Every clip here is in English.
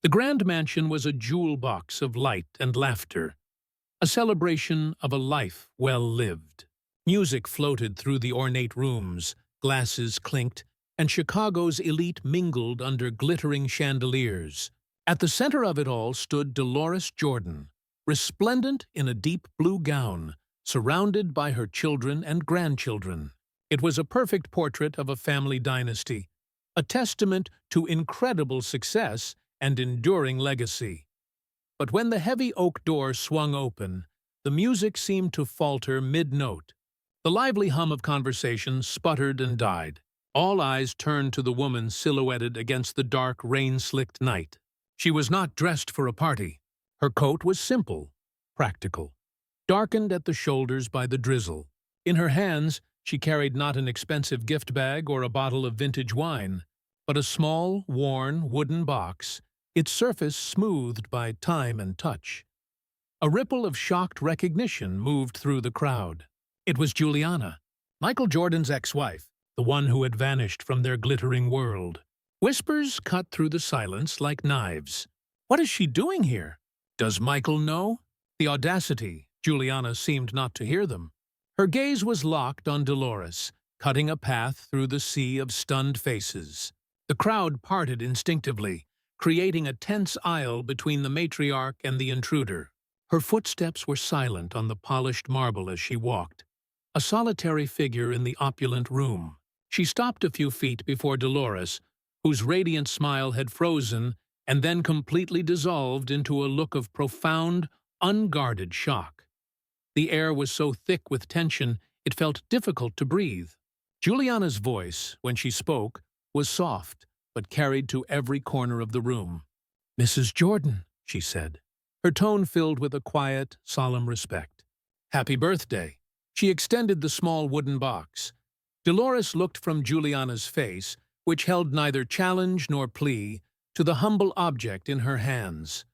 The grand mansion was a jewel box of light and laughter, a celebration of a life well lived. Music floated through the ornate rooms, glasses clinked, and Chicago's elite mingled under glittering chandeliers. At the center of it all stood Deloris Jordan, resplendent in a deep blue gown, surrounded by her children and grandchildren. It was a perfect portrait of a family dynasty, a testament to incredible success and enduring legacy. But when the heavy oak door swung open, the music seemed to falter mid-note. The lively hum of conversation sputtered and died. All eyes turned to the woman silhouetted against the dark, rain-slicked night. She was not dressed for a party. Her coat was simple, practical, darkened at the shoulders by the drizzle. In her hands, she carried not an expensive gift bag or a bottle of vintage wine, but a small, worn, wooden box, its surface smoothed by time and touch. A ripple of shocked recognition moved through the crowd. It was Juliana, Michael Jordan's ex-wife, the one who had vanished from their glittering world. Whispers cut through the silence like knives. What is she doing here? Does Michael know? The audacity, Juliana seemed not to hear them. Her gaze was locked on Deloris, cutting a path through the sea of stunned faces. The crowd parted instinctively, creating a tense aisle between the matriarch and the intruder. Her footsteps were silent on the polished marble as she walked, a solitary figure in the opulent room. She stopped a few feet before Deloris, whose radiant smile had frozen and then completely dissolved into a look of profound, unguarded shock. The air was so thick with tension it felt difficult to breathe. Juliana's voice, when she spoke, was soft, but carried to every corner of the room. "Mrs. Jordan," she said, her tone filled with a quiet, solemn respect. "Happy birthday." She extended the small wooden box. Deloris looked from Juliana's face, which held neither challenge nor plea, to the humble object in her hands.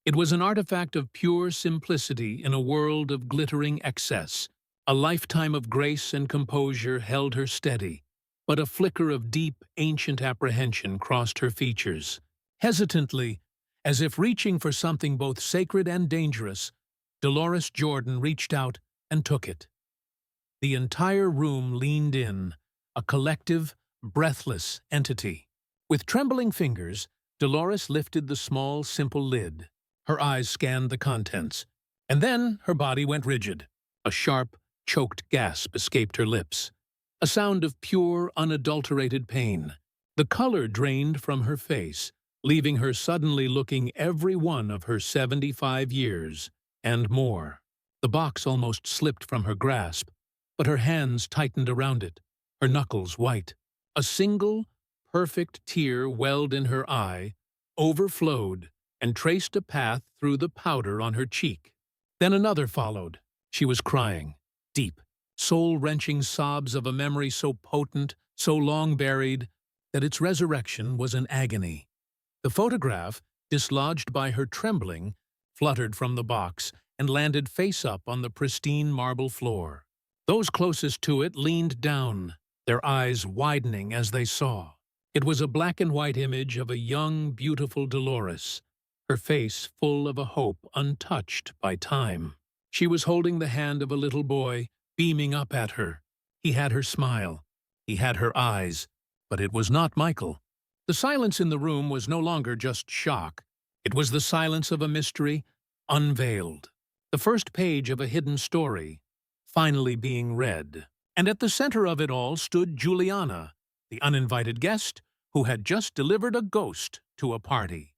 It was an artifact of pure simplicity in a world of glittering excess. A lifetime of grace and composure held her steady, but a flicker of deep, ancient apprehension crossed her features. Hesitantly, as if reaching for something both sacred and dangerous, Deloris Jordan reached out and took it. The entire room leaned in, a collective, breathless entity. With trembling fingers, Deloris lifted the small, simple lid. Her eyes scanned the contents, and then her body went rigid. A sharp, choked gasp escaped her lips, a sound of pure, unadulterated pain. The color drained from her face, leaving her suddenly looking every one of her 75 years and more. The box almost slipped from her grasp, but her hands tightened around it, her knuckles white. A single, perfect tear welled in her eye, overflowed, and traced a path through the powder on her cheek. Then another followed. She was crying, deep, soul-wrenching sobs of a memory so potent, so long buried, that its resurrection was an agony. The photograph, dislodged by her trembling, fluttered from the box and landed face up on the pristine marble floor. Those closest to it leaned down, their eyes widening as they saw. It was a black-and-white image of a young, beautiful Deloris, her face full of a hope untouched by time. She was holding the hand of a little boy, beaming up at her. He had her smile. He had her eyes. But it was not Michael. The silence in the room was no longer just shock. It was the silence of a mystery, unveiled. The first page of a hidden story, finally being read. And at the center of it all stood Juliana, the uninvited guest who had just delivered a ghost to a party.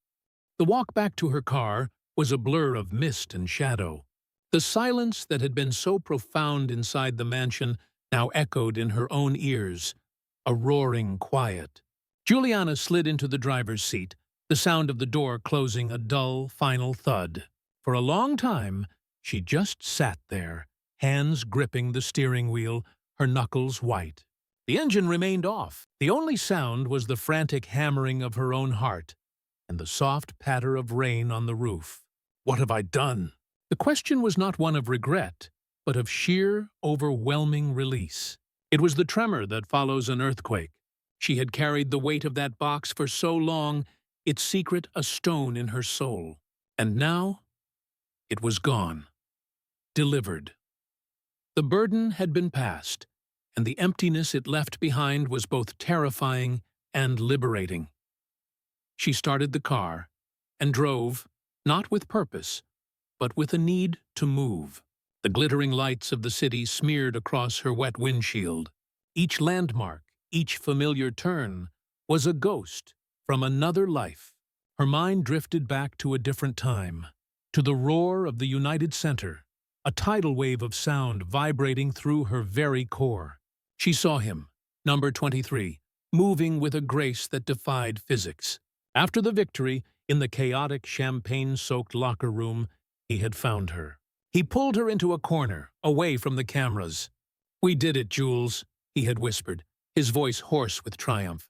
The walk back to her car was a blur of mist and shadow. The silence that had been so profound inside the mansion now echoed in her own ears, a roaring quiet. Juliana slid into the driver's seat, the sound of the door closing a dull, final thud. For a long time, she just sat there, hands gripping the steering wheel, her knuckles white. The engine remained off. The only sound was the frantic hammering of her own heart and the soft patter of rain on the roof. What have I done? The question was not one of regret, but of sheer, overwhelming release. It was the tremor that follows an earthquake. She had carried the weight of that box for so long, its secret a stone in her soul. And now it was gone, delivered. The burden had been passed, and the emptiness it left behind was both terrifying and liberating. She started the car and drove, not with purpose, but with a need to move. The glittering lights of the city smeared across her wet windshield. Each landmark, each familiar turn, was a ghost from another life. Her mind drifted back to a different time, to the roar of the United Center, a tidal wave of sound vibrating through her very core. She saw him, number 23, moving with a grace that defied physics. After the victory, in the chaotic, champagne-soaked locker room, he had found her. He pulled her into a corner, away from the cameras. "We did it, Jules," he had whispered, his voice hoarse with triumph.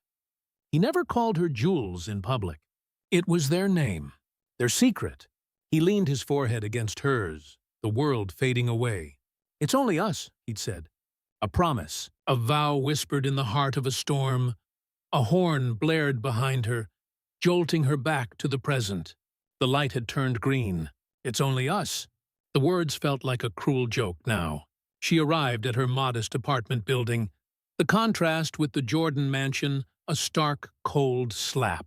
He never called her Jules in public. It was their name, their secret. He leaned his forehead against hers, the world fading away. "It's only us," he'd said. A promise, a vow whispered in the heart of a storm. A horn blared behind her, jolting her back to the present. The light had turned green. "It's only us." The words felt like a cruel joke now. She arrived at her modest apartment building. The contrast with the Jordan mansion, a stark, cold slap.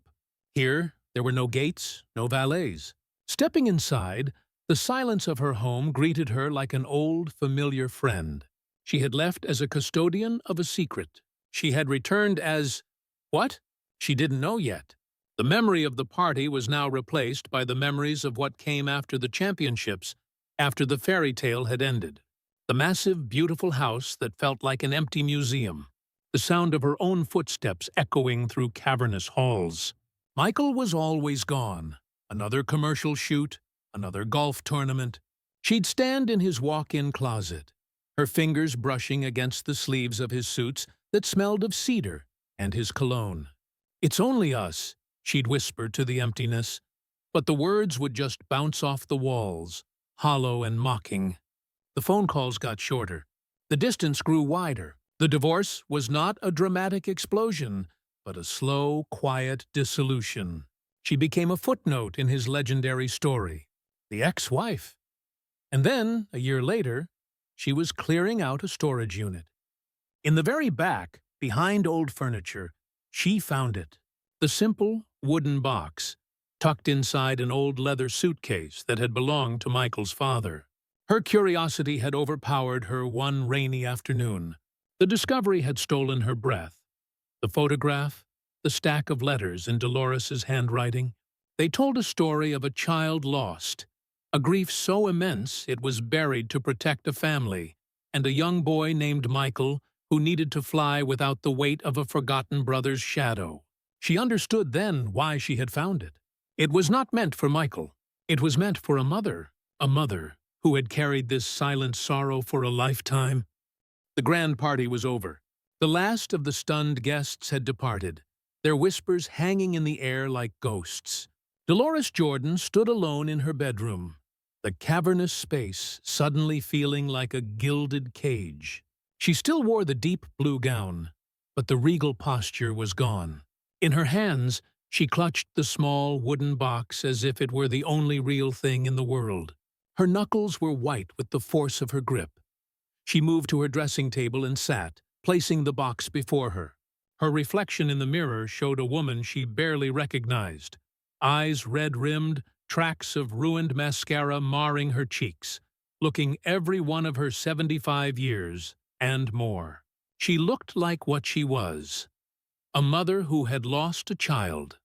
Here, there were no gates, no valets. Stepping inside, the silence of her home greeted her like an old, familiar friend. She had left as a custodian of a secret. She had returned as... what? She didn't know yet. The memory of the party was now replaced by the memories of what came after the championships, after the fairy tale had ended. The massive, beautiful house that felt like an empty museum. The sound of her own footsteps echoing through cavernous halls. Michael was always gone. Another commercial shoot, another golf tournament. She'd stand in his walk-in closet, her fingers brushing against the sleeves of his suits that smelled of cedar and his cologne. "It's only us," she'd whisper to the emptiness, but the words would just bounce off the walls, hollow and mocking. The phone calls got shorter. The distance grew wider. The divorce was not a dramatic explosion, but a slow, quiet dissolution. She became a footnote in his legendary story, the ex-wife. And then, a year later, she was clearing out a storage unit. In the very back, behind old furniture, she found it. The simple, wooden box, tucked inside an old leather suitcase that had belonged to Michael's father. Her curiosity had overpowered her one rainy afternoon. The discovery had stolen her breath. The photograph, the stack of letters in Deloris's handwriting, they told a story of a child lost, a grief so immense it was buried to protect a family, and a young boy named Michael who needed to fly without the weight of a forgotten brother's shadow. She understood then why she had found it. It was not meant for Michael. It was meant for a mother who had carried this silent sorrow for a lifetime. The grand party was over. The last of the stunned guests had departed, their whispers hanging in the air like ghosts. Deloris Jordan stood alone in her bedroom, the cavernous space suddenly feeling like a gilded cage. She still wore the deep blue gown, but the regal posture was gone. In her hands, she clutched the small wooden box as if it were the only real thing in the world. Her knuckles were white with the force of her grip. She moved to her dressing table and sat, placing the box before her. Her reflection in the mirror showed a woman she barely recognized. Eyes red-rimmed, tracks of ruined mascara marring her cheeks, looking every one of her 75 years and more. She looked like what she was, a mother who had lost a child.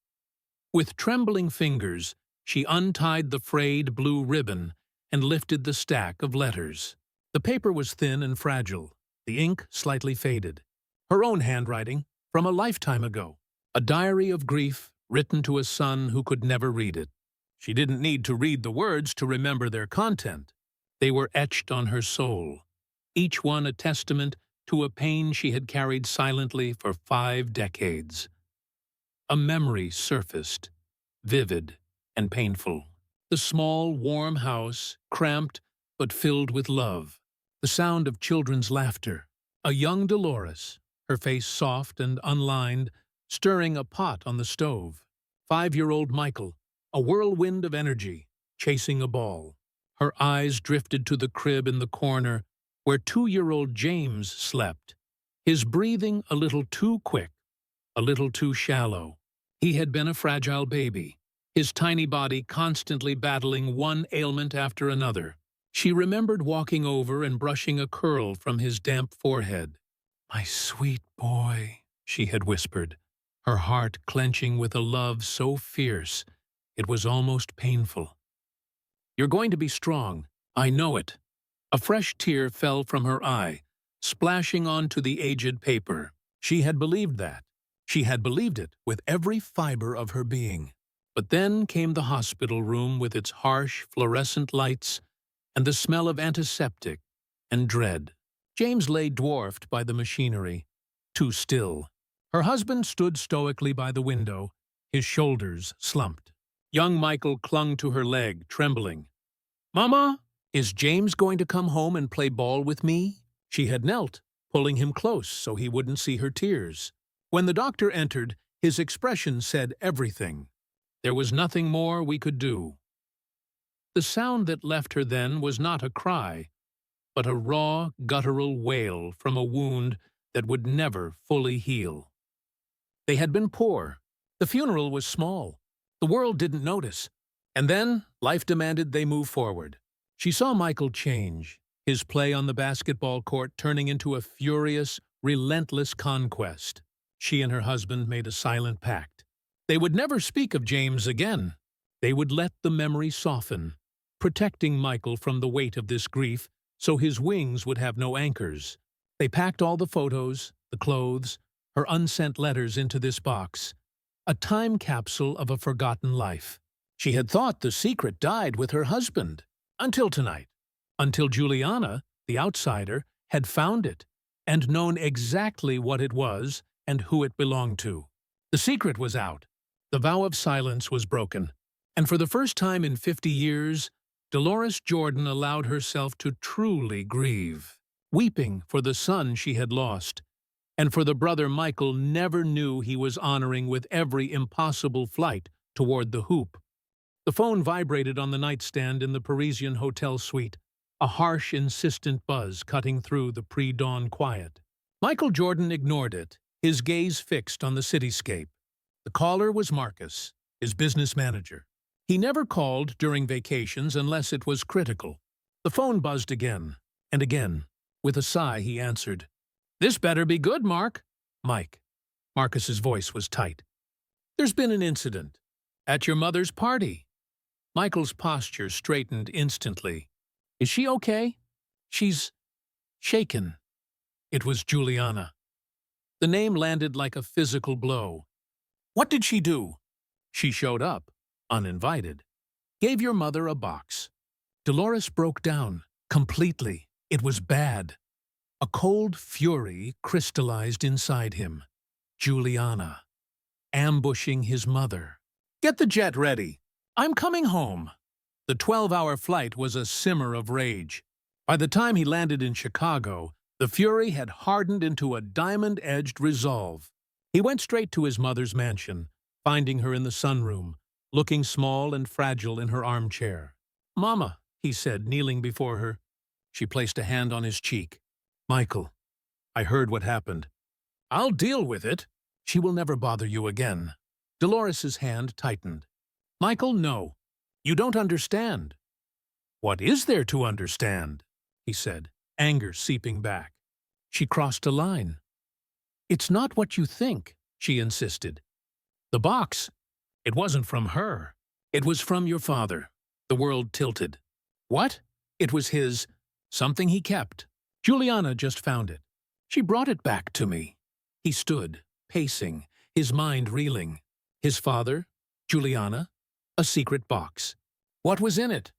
With trembling fingers, she untied the frayed blue ribbon and lifted the stack of letters. The paper was thin and fragile, the ink slightly faded. Her own handwriting, from a lifetime ago. A diary of grief written to a son who could never read it. She didn't need to read the words to remember their content. They were etched on her soul, each one a testament to a pain she had carried silently for 5 decades. A memory surfaced, vivid and painful. The small, warm house, cramped but filled with love. The sound of children's laughter. A young Deloris, her face soft and unlined, stirring a pot on the stove. 5-year-old Michael, a whirlwind of energy, chasing a ball. Her eyes drifted to the crib in the corner where 2-year-old James slept, his breathing a little too quick, a little too shallow. He had been a fragile baby, his tiny body constantly battling one ailment after another. She remembered walking over and brushing a curl from his damp forehead. "My sweet boy," she had whispered, her heart clenching with a love so fierce it was almost painful. "You're going to be strong. I know it." A fresh tear fell from her eye, splashing onto the aged paper. She had believed that. She had believed it with every fiber of her being. But then came the hospital room with its harsh, fluorescent lights and the smell of antiseptic and dread. James lay dwarfed by the machinery, too still. Her husband stood stoically by the window, his shoulders slumped. Young Michael clung to her leg, trembling. "Mama, is James going to come home and play ball with me?" She had knelt, pulling him close so he wouldn't see her tears. When the doctor entered, his expression said everything. There was nothing more we could do. The sound that left her then was not a cry, but a raw, guttural wail from a wound that would never fully heal. They had been poor. The funeral was small. The world didn't notice. And then life demanded they move forward. She saw Michael change, his play on the basketball court turning into a furious, relentless conquest. She and her husband made a silent pact. They would never speak of James again. They would let the memory soften, protecting Michael from the weight of this grief so his wings would have no anchors. They packed all the photos, the clothes, her unsent letters into this box, a time capsule of a forgotten life. She had thought the secret died with her husband, until tonight, until Juliana, the outsider, had found it and known exactly what it was and who it belonged to. The secret was out. The vow of silence was broken. And for the first time in 50 years, Deloris Jordan allowed herself to truly grieve, weeping for the son she had lost, and for the brother Michael never knew he was honoring with every impossible flight toward the hoop. The phone vibrated on the nightstand in the Parisian hotel suite, a harsh, insistent buzz cutting through the pre-dawn quiet. Michael Jordan ignored it, his gaze fixed on the cityscape. The caller was Marcus, his business manager. He never called during vacations unless it was critical. The phone buzzed again and again. With a sigh, he answered. "This better be good, Mark." "Mike." Marcus's voice was tight. "There's been an incident. At your mother's party." Michael's posture straightened instantly. "Is she okay?" "She's shaken." It was Juliana. The name landed like a physical blow. "What did she do?" "She showed up, uninvited. Gave your mother a box." Deloris broke down, completely. It was bad. A cold fury crystallized inside him. Juliana. Ambushing his mother. "Get the jet ready. I'm coming home." The 12-hour flight was a simmer of rage. By the time he landed in Chicago, the fury had hardened into a diamond-edged resolve. He went straight to his mother's mansion, finding her in the sunroom, looking small and fragile in her armchair. "Mama," he said, kneeling before her. She placed a hand on his cheek. "Michael, I heard what happened. I'll deal with it. She will never bother you again." Dolores's hand tightened. "Michael, no. You don't understand." "What is there to understand?" he said, anger seeping back. She crossed a line. "It's not what you think," she insisted. "The box, it wasn't from her. It was from your father." The world tilted. "What?" "It was his, something he kept. Juliana just found it. She brought it back to me." He stood, pacing, his mind reeling. His father, Juliana, a secret box. What was in it?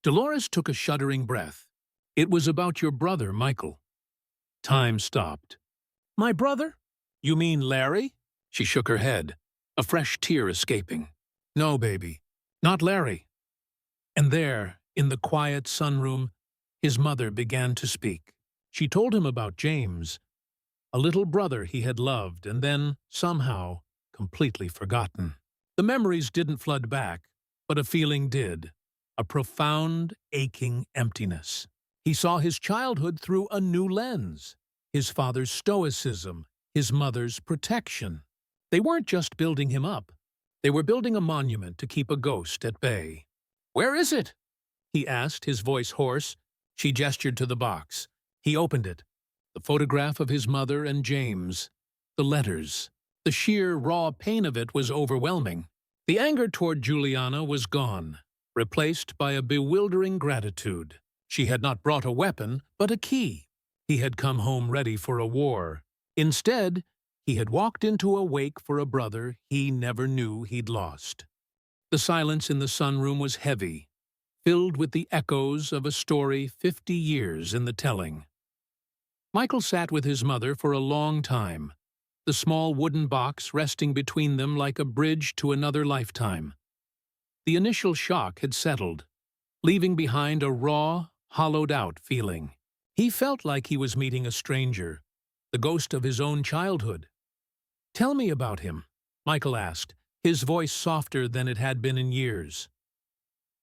Deloris took a shuddering breath. "It was about your brother, Michael." Time stopped. "My brother? You mean Larry?" She shook her head, a fresh tear escaping. "No, baby, not Larry." And there, in the quiet sunroom, his mother began to speak. She told him about James, a little brother he had loved and then, somehow, completely forgotten. The memories didn't flood back, but a feeling did, a profound, aching emptiness. He saw his childhood through a new lens, his father's stoicism, his mother's protection. They weren't just building him up. They were building a monument to keep a ghost at bay. "Where is it?" he asked, his voice hoarse. She gestured to the box. He opened it. The photograph of his mother and James. The letters. The sheer, raw pain of it was overwhelming. The anger toward Juliana was gone, replaced by a bewildering gratitude. She had not brought a weapon, but a key. He had come home ready for a war. Instead, he had walked into a wake for a brother he never knew he'd lost. The silence in the sunroom was heavy, filled with the echoes of a story 50 years in the telling. Michael sat with his mother for a long time, the small wooden box resting between them like a bridge to another lifetime. The initial shock had settled, leaving behind a raw, hollowed-out feeling. He felt like he was meeting a stranger, the ghost of his own childhood. "Tell me about him," Michael asked, his voice softer than it had been in years.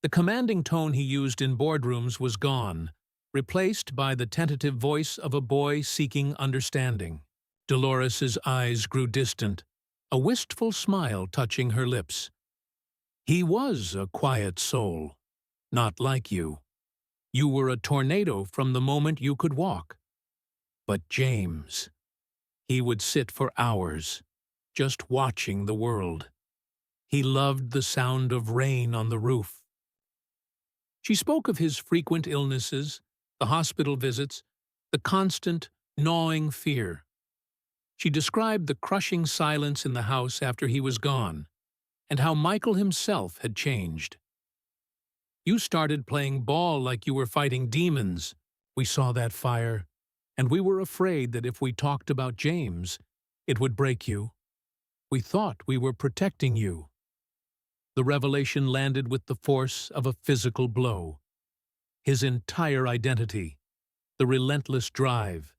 The commanding tone he used in boardrooms was gone, replaced by the tentative voice of a boy seeking understanding. Deloris's eyes grew distant, a wistful smile touching her lips. "He was a quiet soul, not like you. You were a tornado from the moment you could walk. But James, he would sit for hours, just watching the world. He loved the sound of rain on the roof." She spoke of his frequent illnesses, the hospital visits, the constant, gnawing fear. She described the crushing silence in the house after he was gone, and how Michael himself had changed. "You started playing ball like you were fighting demons. We saw that fire, and we were afraid that if we talked about James, it would break you. We thought we were protecting you." The revelation landed with the force of a physical blow. His entire identity, the relentless drive,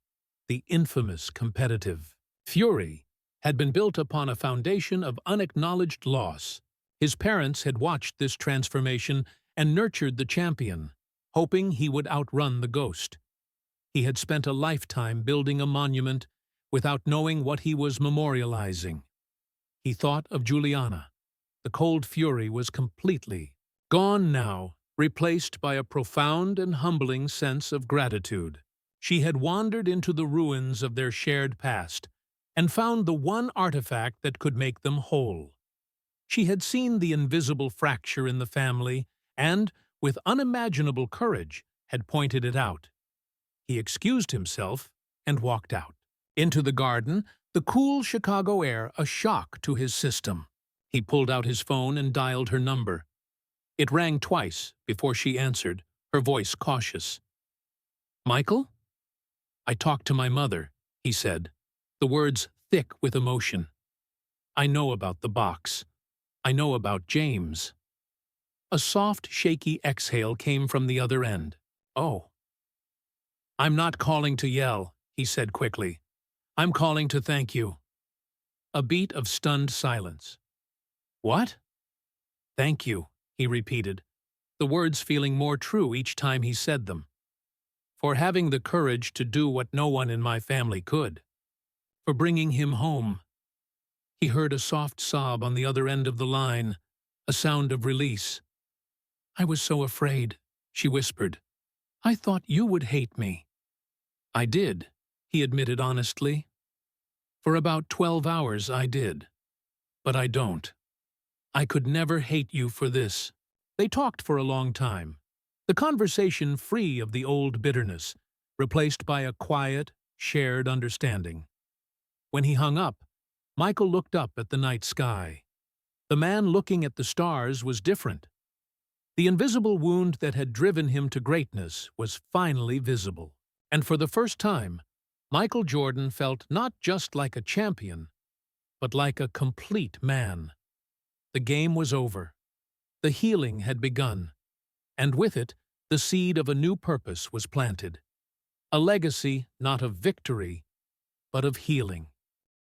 the infamous competitive fury, had been built upon a foundation of unacknowledged loss. His parents had watched this transformation and nurtured the champion, hoping he would outrun the ghost. He had spent a lifetime building a monument without knowing what he was memorializing. He thought of Juliana. The cold fury was completely gone now, replaced by a profound and humbling sense of gratitude. She had wandered into the ruins of their shared past and found the one artifact that could make them whole. She had seen the invisible fracture in the family and, with unimaginable courage, had pointed it out. He excused himself and walked out. Into the garden, the cool Chicago air a shock to his system. He pulled out his phone and dialed her number. It rang twice before she answered, her voice cautious. "Michael?" "I talked to my mother," he said, the words thick with emotion. "I know about the box. I know about James." A soft, shaky exhale came from the other end. "Oh." "I'm not calling to yell," he said quickly. "I'm calling to thank you." A beat of stunned silence. "What?" "Thank you," he repeated, the words feeling more true each time he said them. "For having the courage to do what no one in my family could. For bringing him home." He heard a soft sob on the other end of the line, a sound of release. "I was so afraid," she whispered. "I thought you would hate me." "I did," he admitted honestly. "For about 12 hours I did. But I don't. I could never hate you for this." They talked for a long time, the conversation free of the old bitterness, replaced by a quiet, shared understanding. When he hung up, Michael looked up at the night sky. The man looking at the stars was different. The invisible wound that had driven him to greatness was finally visible. And for the first time, Michael Jordan felt not just like a champion, but like a complete man. The game was over. The healing had begun, and with it, the seed of a new purpose was planted. A legacy not of victory, but of healing.